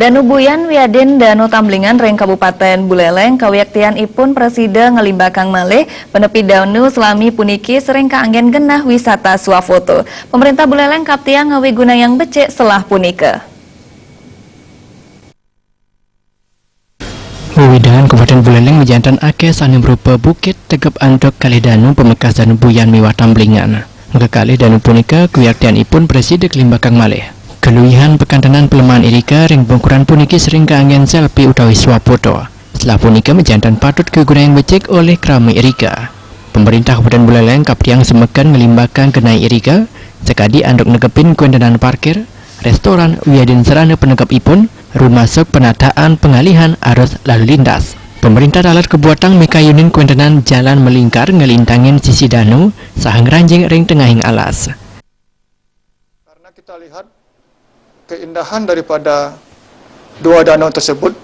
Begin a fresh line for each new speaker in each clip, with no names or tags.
Danu Buyan Wiadin Danu Tamblingan Reng Kabupaten Buleleng kawiaktian ipun presida ngalimbakang malih penepi danu selami puniki sering kaanggen genah wisata swafoto. Pemerintah Buleleng kaptiang ngawiguna yang becek selah punika.
Wewidahan Kabupaten Buleleng mijantan akeh sane berupa bukit tegep andok kalih danu pemekas Danu Buyan miwah Tamblingan. Ngekalih danu punika kawiaktian ipun presida ngalimbakang malih. Keluwihan pekantenan pelemahan irika ring bongkuran puniki sering kaanggen selfie utawi swafoto. Setelah punika mejantan patut kegunaan yang becek oleh krami irika. Pemerintah Kabupaten Buleleng kaptiang semekan ngelimbakang kenai irika sekadi andok negepin kuendanan parkir, restoran wiadin serana penegap ipun, rumah sok penataan pengalihan arus lalu lintas. Pemerintah dalat kebuatan mekayunin kuendanan jalan melingkar ngelintangin sisi danu sahang ranjing ring tengahing alas.
Karena kita lihat keindahan daripada dua danau tersebut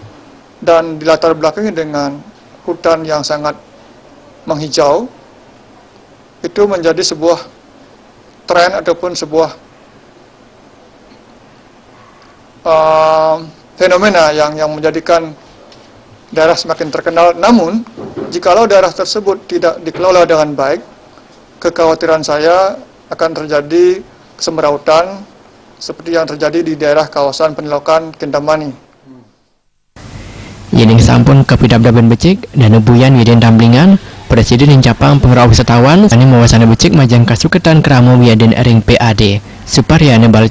dan dilatar belakangi dengan hutan yang sangat menghijau, itu menjadi sebuah tren ataupun sebuah fenomena yang menjadikan daerah semakin terkenal. Namun, jikalau daerah tersebut tidak dikelola dengan baik, kekhawatiran saya akan terjadi kesemrautan seperti yang terjadi di daerah kawasan Pendelokan Kintamani.
Yening sampun kapidabdaben becik Danu Buyan Wiadin Tamblingan, Presiden Incapang pengerawah wisatawan sani mawasana becik majang kasuketan keramo Wiadin ring PAD supaya nebal